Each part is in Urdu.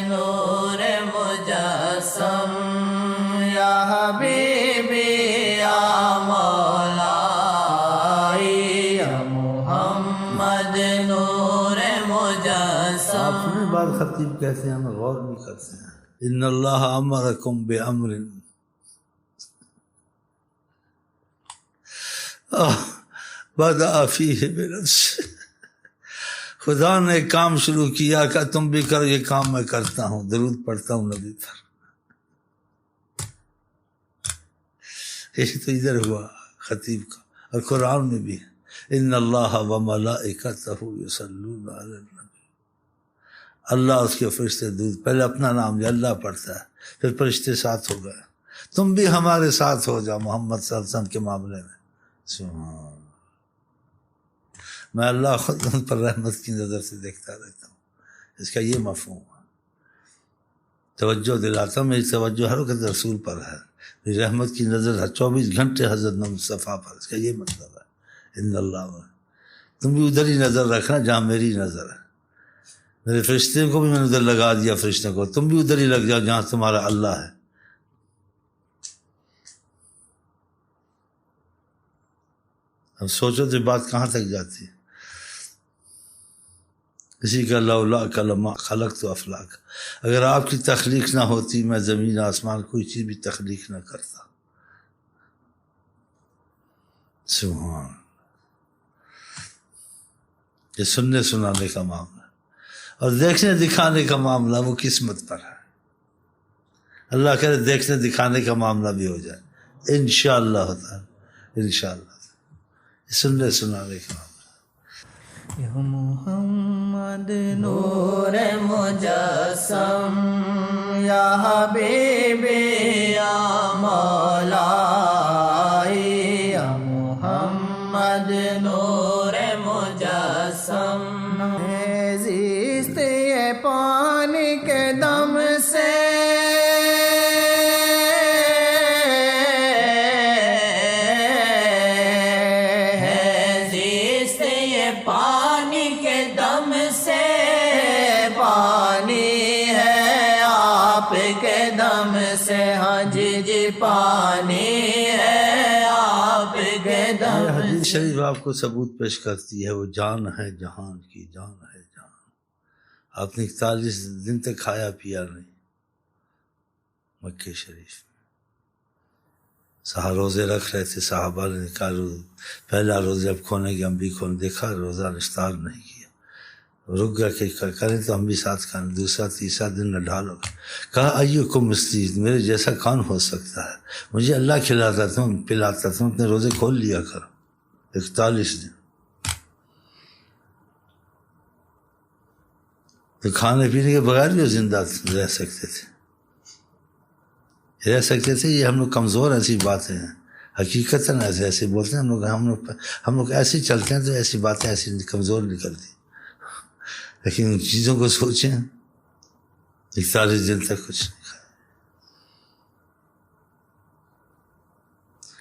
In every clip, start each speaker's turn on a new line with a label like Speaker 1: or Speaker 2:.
Speaker 1: نور مجسم یا حبیبی یا مولائی یا محمد نور مجسم.
Speaker 2: اپنے بعد خطیب کہتے ہیں، ہم غور نہیں کرتے ہیں. ان اللہ امرکم بامر بدأ فیہ بنفسہ. خدا نے ایک کام شروع کیا کہ تم بھی کرو، یہ کام میں کرتا ہوں، درود پڑھتا ہوں نبی پر. یہ تو ادھر ہوا خطیب کا، اور قرآن میں بھی ان اللہ وملائکتہ یصلون علی النبی. اللہ اس کے فرشتے درود، پہلے اپنا نام لیا، اللہ پڑھتا ہے، پھر فرشتے ساتھ ہو گئے. تم بھی ہمارے ساتھ ہو جاؤ محمد صلی اللہ علیہ وسلم کے معاملے میں. سبحان، میں اللہ خود ان پر رحمت کی نظر سے دیکھتا رہتا ہوں. اس کا یہ مفہوم ہے. توجہ دلاتا ہوں، میری توجہ ہر وقت رسول پر ہے، میری رحمت کی نظر 24 گھنٹے حضرت مصطفیٰ پر. اس کا یہ مطلب ہے ان اللہ. تم بھی ادھر ہی نظر رکھنا جہاں میری نظر ہے. میرے فرشتے کو بھی میں نے ادھر لگا دیا، فرشتوں کو تم بھی ادھر ہی لگ جاؤ جہاں تمہارا اللہ ہے. اب سوچو تو بات کہاں تک جاتی ہے. اسی کا لولا کلمہ خلقت افلاک، اگر آپ کی تخلیق نہ ہوتی میں زمین آسمان کوئی چیز بھی تخلیق نہ کرتا. سبحان. یہ سننے سنانے کا معاملہ اور دیکھنے دکھانے کا معاملہ وہ قسمت پر ہے. اللہ کرے دیکھنے دکھانے کا معاملہ بھی ہو جائے انشاءاللہ ہوتا ہے، انشاءاللہ. سننے سنانے کا معاملہ.
Speaker 1: یا محمد نور مجسم یا حبیبی یا مولائی یا محمد نور مجسم. زیست یہ پانی کے دم سے پانی ہے آپ کے دم.
Speaker 2: حدیث شریف آپ کو ثبوت پیش کرتی ہے وہ جان ہے جہان کی، جان ہے جہان. آپ نے 41 دن تک کھایا پیا نہیں مکہ شریف میں. روزے رکھ رہے تھے صحابہ نے کہا پہلا روزے اب کھونے کے، ہم بھی کھونے، دیکھا روزہ افطار نہیں کیا، رک گیا کہ کریں تو ہم بھی ساتھ کھائیں. دوسرا تیسرا دن نہ ڈھالو. کہا ایکم مثلی، میرے جیسا کون ہو سکتا ہے، مجھے اللہ کھلاتا تم پلاتا تم اپنے روزے کھول لیا کرو. 41 دن تو کھانے پینے کے بغیر بھی زندہ رہ سکتے تھے، یہ ہم لوگ کمزور ایسی باتیں ہیں، حقیقتاً ایسے بولتے ہیں ہم لوگ ایسے چلتے ہیں تو ایسی باتیں ایسی کمزور نکلتی. لیکن ان چیزوں کو سوچیں 41 دن تک کچھ نہیں کھایا.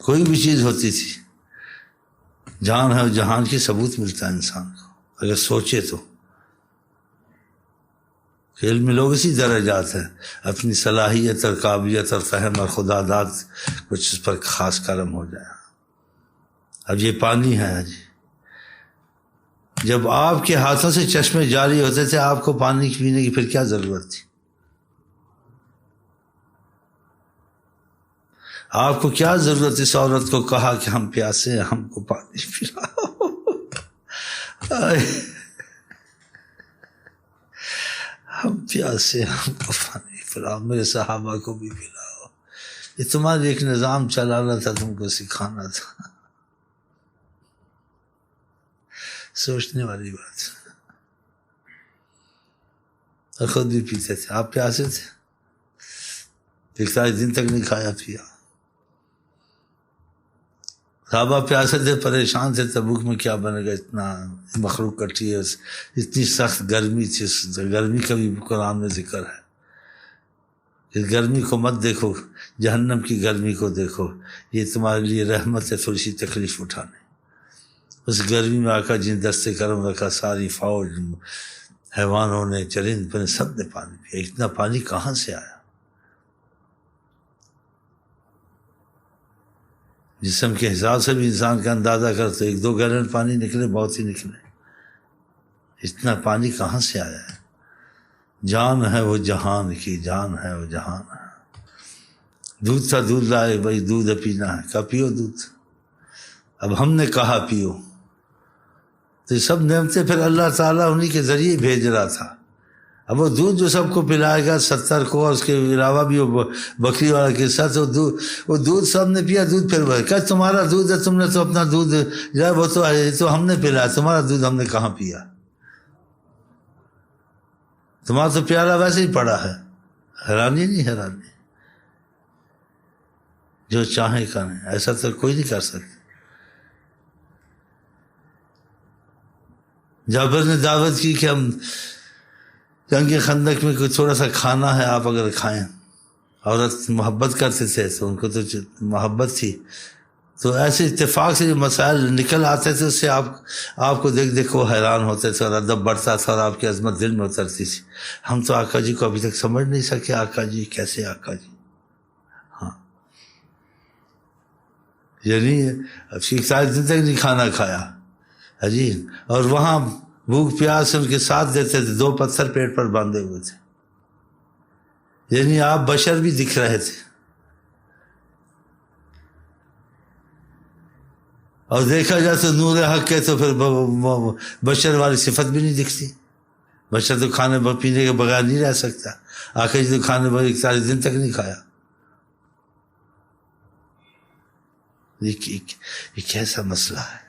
Speaker 2: کوئی بھی چیز ہوتی تھی، جان ہے جہان کی ثبوت ملتا ہے انسان کو اگر سوچے تو. علم میں لوگ اسی درجات ہیں، اپنی صلاحیت اور قابلیت اور فہم اور خدا داد کچھ اس پر خاص کرم ہو جائے. اب یہ پانی ہے جی، جب آپ کے ہاتھوں سے چشمے جاری ہوتے تھے آپ کو پانی پینے کی پھر کیا ضرورت تھی؟ آپ کو کیا ضرورت اس عورت کو کہا کہ ہم پیاسے ہیں ہم کو پانی پلاؤ؟ ہم پیاسے ہم کو پانی پلاؤ، میرے صحابہ کو بھی پلاؤ. یہ تمہارا ایک نظام چلانا تھا، تم کو سکھانا تھا. سوچنے والی بات. اور خود بھی پیتے تھے. آپ پیاسے تھے، 41 دن تک نہیں کھایا پیا. صحابہ پیاسے تھے، پریشان تھے، تبوک میں کیا بنے گا، اتنا مخلوق کٹھی ہے، اتنی سخت گرمی تھی. گرمی کا بھی قرآن میں ذکر ہے. اس گرمی کو مت دیکھو، جہنم کی گرمی کو دیکھو، یہ تمہارے لیے رحمت ہے تھوڑی سی تکلیف اٹھانے. اس گرمی میں آقا جن دستے کرم رکھا، ساری فوج حیوانوں نے، چرند پرند سب نے پانی پیا. اتنا پانی کہاں سے آیا؟ جسم کے حساب سے بھی انسان کا اندازہ کر تو 1-2 گیلن پانی نکلے، بہت ہی نکلے. اتنا پانی کہاں سے آیا ہے؟ جان ہے وہ جہان کی، جان ہے وہ جہان ہے. دودھ تھا، دودھ لائے، بھائی دودھ پینا ہے، کہا پیو دودھ. اب ہم نے کہا پیو، تو یہ سب نعمتیں پھر اللہ تعالیٰ انہی کے ذریعے بھیج رہا تھا. اب وہ دودھ جو سب کو پلائے گا 70 کو، اور اس کے علاوہ بھی وہ بکری والا قصہ، تو وہ دودھ سب نے پیا. دودھ پھر کہ تمہارا دودھ ہے، تم نے تو اپنا دودھ جو ہے وہ تو ہم نے پلایا، تمہارا دودھ ہم نے کہاں پیا؟ تمہارا تو پیالہ ویسے ہی پڑا ہے. حیرانی نہیں حیرانی؟ جو چاہیں کریں، ایسا تو کوئی نہیں کر سکتا. جابر نے دعوت کی کہ ہم جنگ خندق میں کوئی تھوڑا سا کھانا ہے، آپ اگر کھائیں. عورت محبت کرتے تھے تو ان کو تو محبت تھی، تو ایسے اتفاق سے جو مسائل نکل آتے تھے اس سے آپ کو دیکھ وہ حیران ہوتے تھے، اور ادب بڑھتا تھا، اور آپ کی عظمت دل میں اترتی تھی. ہم تو آقا جی کو ابھی تک سمجھ نہیں سکے. آقا جی کیسے آقا جی؟ ہاں، یعنی ساری زندگی نہیں کھانا کھایا جی، اور وہاں بھوک پیاس ان کے ساتھ دیتے تھے، 2 پتھر پیٹ پر باندھے ہوئے تھے. یعنی آپ بشر بھی دکھ رہے تھے، اور دیکھا جائے تو نور حق ہے تو پھر بشر والی صفت بھی نہیں دکھتی. بشر تو کھانے پینے کے بغیر نہیں رہ سکتا. آخر جی تو کھانے پر 41 دن تک نہیں کھایا. یہ کیسا مسئلہ ہے؟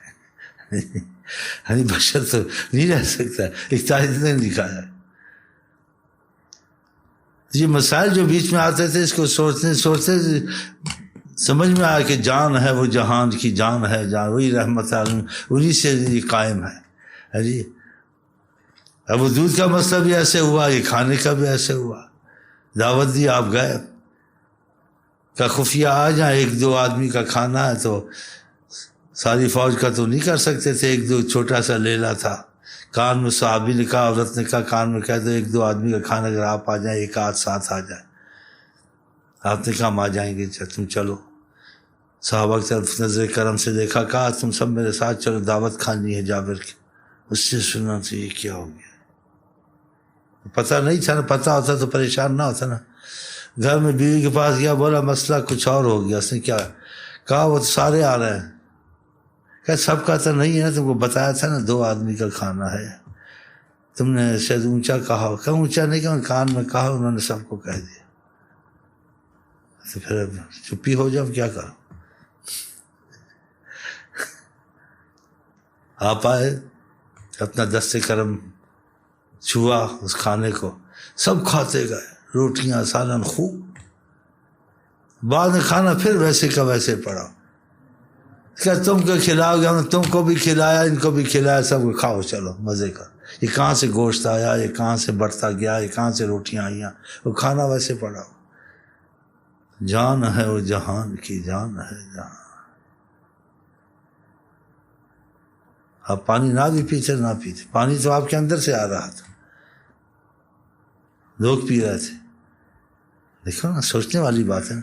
Speaker 2: یعنی بشر تو نہیں رہ سکتا، 41 دن تک نہیں کھایا. یہ مسائل جو بیچ میں آتے تھے، اس کو سوچتے سمجھ میں آیا کہ جان ہے وہ جہان کی، جان ہے جان، وہی رحمت عالم، انہی سے یہ قائم ہے جی. اب وہ دودھ کا مسئلہ بھی ایسے ہوا، یہ کھانے کا بھی ایسے ہوا. دعوت دی، آپ گئے، کہ خفیہ آ جائیں، 1-2 آدمی کا کھانا ہے تو ساری فوج کا تو نہیں کر سکتے تھے. 1-2 چھوٹا سا لیلا تھا. کان میں صحابی نے کہا، عورت نے کہا کان میں کہہ دو 1-2 آدمی کا کھانا، اگر آپ آ جائیں، 1 آدھ ساتھ آ جائیں. آپ نے کہا ہم آ جائیں گے، تم چلو. صحابہ کی طرف نظر کرم سے دیکھا، کہا تم سب میرے ساتھ چلو، دعوت کھانی ہے جابر کی. اس سے سنا تو یہ کیا ہو گیا؟ پتہ نہیں تھا نا، پتہ ہوتا تو پریشان نہ ہوتا نا. گھر میں بیوی کے پاس گیا، بولا مسئلہ کچھ اور ہو گیا. اس نے کیا کہا؟ وہ تو سارے آ رہے ہیں. کہ سب کا تو نہیں ہے، تم کو بتایا تھا نا 2 آدمی کا کھانا ہے. تم نے شاید اونچا کہا. کہ اونچا نہیں کہا، کان میں کہا، انہوں نے سب کو کہہ دیا. تو پھر اب چپی ہو جاؤ، کیا کرو؟ آپ آئے، اپنا دست کرم چھوا اس کھانے کو، سب کھاتے گئے، روٹیاں سالن خوب. بعد میں کھانا پھر ویسے کا ویسے پڑا. کہ تم کو کھلاؤ گے، تم کو بھی کھلایا، ان کو بھی کھلایا، سب کو کھاؤ چلو مزے کر. یہ کہاں سے گوشت آیا، یہ کہاں سے بڑھتا گیا، یہ کہاں سے روٹیاں آئیاں، وہ کھانا ویسے پڑا. جان ہے وہ جہان کی، جان ہے جہان. آپ پانی نہ بھی پیتے نہ پیتے، پانی تو آپ کے اندر سے آ رہا تھا، لوگ پی رہے تھے. دیکھو نا، سوچنے والی بات ہے نا.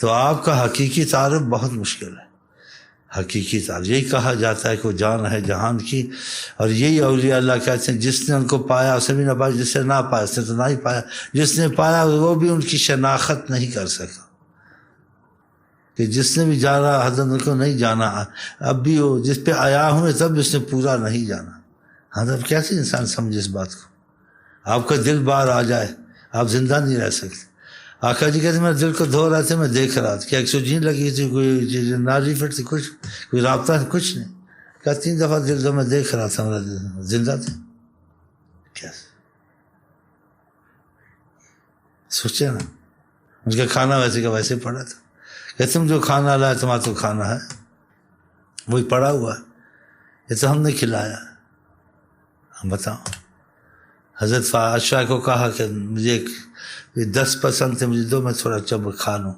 Speaker 2: تو آپ کا حقیقی تعارف بہت مشکل ہے. حقیقی تعارف یہی کہا جاتا ہے کہ وہ جان ہے جہان کی. اور یہی اولیاء اللہ کہتے ہیں، جس نے ان کو پایا اسے بھی نہ پایا، جس نے نہ پایا اس نے تو نہ ہی پایا. جس نے پایا وہ بھی ان کی شناخت نہیں کر سکا، کہ جس نے بھی جانا حضرت ان کو نہیں جانا. اب بھی وہ جس پہ آیا ہوں تب اس نے پورا نہیں جانا. حضرت کیسے انسان سمجھے اس بات کو؟ آپ کا دل باہر آ جائے، آپ زندہ نہیں رہ سکتے. آقا جی کہتے میرے دل کو دھو رہے تھے، میں دیکھ رہا تھا کہ ایکسوجین لگی تھی، کوئی ناری فٹ تھی، کچھ کوئی رابطہ کچھ نہیں. کہا 3 دفعہ دل دو، میں دیکھ رہا تھا، میرا دل زندہ تھا. کیا سوچے نا، ان کا کھانا ویسے کا ویسے پڑا تھا. کہ تم جو کھانا لایا تمہارا تو کھانا ہے، وہی پڑا ہوا ہے، یہ تو ہم نے کھلایا. ہم بتاؤ. حضرت عائشہ کو کہا کہ مجھے 10 پسند تھے، مجھے دو، میں تھوڑا چب کھا لوں.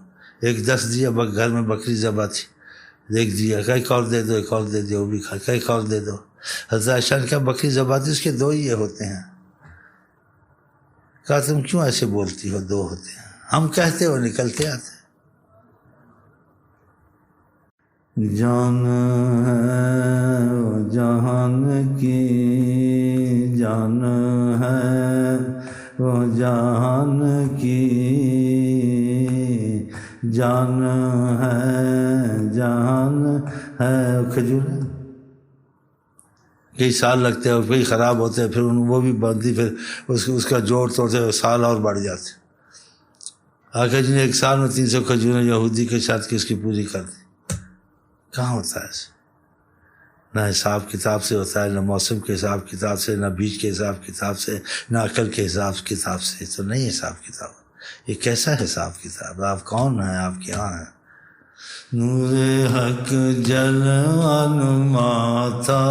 Speaker 2: 10 دیا، گھر میں بکری ذبح تھی، 1 دیا. کہ ایک اور دے دو، ایک اور دے دو، وہ بھی کھا. کہ ایک اور دے دو. حضرت عائشہ نے کہا بکری ذبح تھی، اس کے 2 ہی ہوتے ہیں. کہا تم کیوں ایسے بولتی ہو؟ دو ہوتے ہیں، ہم کہتے وہ نکلتے آتے. جان ہے وہ جہان کی، جان ہے وہ جہان کی، جان ہے جہان ہے. کھجور کئی سال لگتے ہیں اور کئی خراب ہوتے ہیں، پھر وہ بھی بنتی، پھر اس کا جوڑ توڑتے ہوئے سال اور بڑھ جاتے. آخر جی نے ایک سال میں 300 کھجوریں یہودی کے ساتھ کس کی پوری کر دی. کہاں ہوتا ہے ایسے؟ نہ حساب کتاب سے ہوتا ہے، نہ موسم کے حساب کتاب سے، نہ بیج کے حساب کتاب سے، نہ عقل کے حساب کتاب سے. تو نہیں حساب کتاب. یہ کیسا حساب کتاب؟ آپ کون ہیں؟ آپ کیا ہیں؟ نور حق جلوہ نما تھا،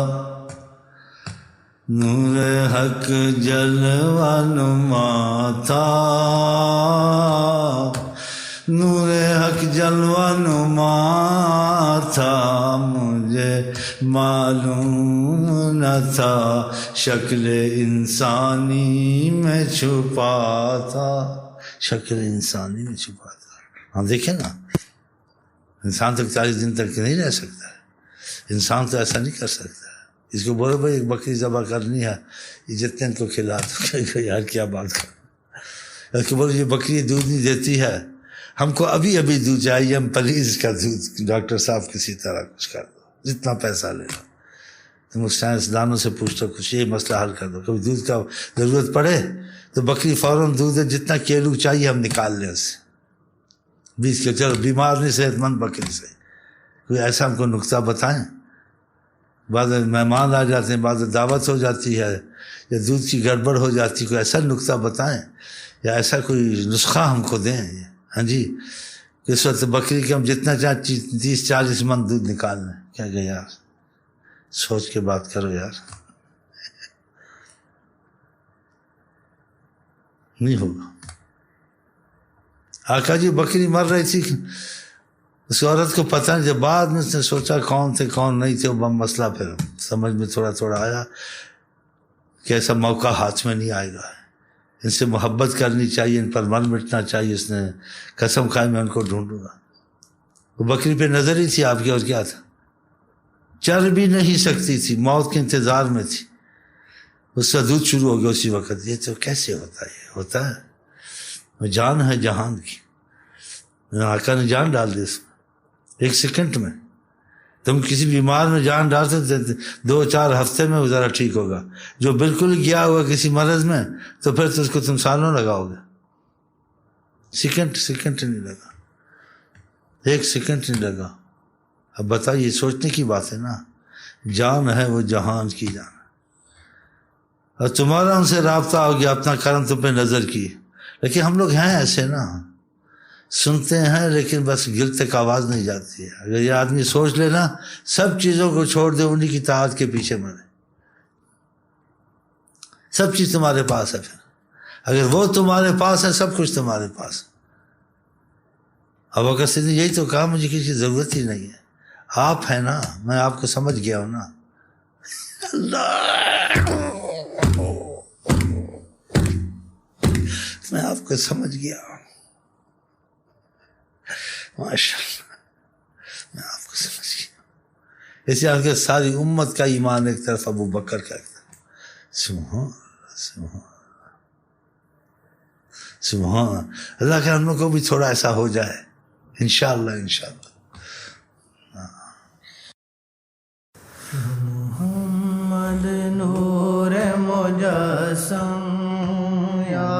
Speaker 2: نور حق جلوہ نما تھا، نور حق جلوہ نما تھا، مجھے معلوم نہ تھا، شکل انسانی میں چھپا تھا، شکل انسانی میں چھپا تھا. ہاں دیکھیں نا، انسان تک 40 دن تک نہیں رہ سکتا ہے. انسان تو ایسا نہیں کر سکتا. اس کو بولو بھائی ایک بکری ذبح کرنی ہے، یہ جتنے کو کھلا تو یار کیا بات کر. اس کو بولو یہ بکری دودھ نہیں دیتی ہے، ہم کو ابھی ابھی دودھ چاہیے، ہم پلیز اس کا دودھ ڈاکٹر صاحب کسی طرح کچھ کر دو، جتنا پیسہ لے لو. تم اس سائنسدانوں سے پوچھ لو، کچھ یہ مسئلہ حل کر دو. کبھی دودھ کا ضرورت پڑے تو بکری فوراً دودھ ہے، جتنا کیلو چاہیے ہم نکال لیں اس سے 20 کلو. چلو بیمار نہیں، صحت مند بکری سے. کوئی ایسا ہم کو نقطہ بتائیں. بعض مہمان آ جاتے ہیں، بعض دعوت ہو جاتی ہے، یا دودھ کی گڑبڑ ہو جاتی ہے، کوئی ایسا نقطہ بتائیں یا ایسا کوئی نسخہ ہم کو دیں. ہاں جی، اس وقت بکری کے ہم جتنا چاہیں 30-40 من دودھ نکال لیں. کیا کہ یار سوچ کے بات کرو یار. نہیں ہوگا. آقا جی بکری مر رہی تھی، اس عورت کو پتہ نہیں، جب بعد میں اس نے سوچا کون تھے کون نہیں تھے، وہ مسئلہ پھر سمجھ میں تھوڑا تھوڑا آیا کہ ایسا موقع ہاتھ میں نہیں آئے گا. ان سے محبت کرنی چاہیے، ان پر مر مٹنا چاہیے. اس نے قسم کھائی میں ان کو ڈھونڈوں گا. وہ بکری پہ نظر ہی تھی آپ کی، اور کیا تھا؟ چر بھی نہیں سکتی تھی، موت کے انتظار میں تھی. اس کا دودھ شروع ہو گیا اسی وقت. یہ تو کیسے ہوتا ہے؟ یہ ہوتا ہے، جان ہے جہان کی. آقا نے جان ڈال دی اس میں 1 سیکنڈ میں. تم کسی بیمار میں جان ڈال سکتے 2-4 ہفتے میں وہ ذرا ٹھیک ہوگا. جو بالکل گیا ہوا کسی مرض میں تو پھر تو اس کو تم سالوں لگاؤ گے. سیکنڈ نہیں لگا، 1 سیکنڈ نہیں لگا. اب بتائیے، سوچنے کی بات ہے نا. جان ہے وہ جہان کی جان، اور تمہارا ان سے رابطہ ہو گیا، اپنا کرم تم پہ نظر کی. لیکن ہم لوگ ہیں ایسے نا، سنتے ہیں لیکن بس گل تک آواز نہیں جاتی ہے. اگر یہ آدمی سوچ لے نا، سب چیزوں کو چھوڑ دے، انہی کی اطاعت کے پیچھے مرے. سب چیز تمہارے پاس ہے. پھر اگر وہ تمہارے پاس ہے، سب کچھ تمہارے پاس. ابو بکر صدیق یہی تو کہا، مجھے کسی کی ضرورت ہی نہیں ہے، آپ ہیں نا، میں آپ کو سمجھ گیا ہوں نا. اللہ، میں آپ کو سمجھ گیا ہوں. ماشاء اللہ، میں آپ کو سمجھ گیا. اسی آپ کے ساری امت کا ایمان ایک طرف، ابو بکر کا ایک طرف. سبحان سبحان اللہ. کہ ہم لوگ کو بھی تھوڑا ایسا ہو جائے انشاءاللہ.
Speaker 1: محمد نور مجسم یا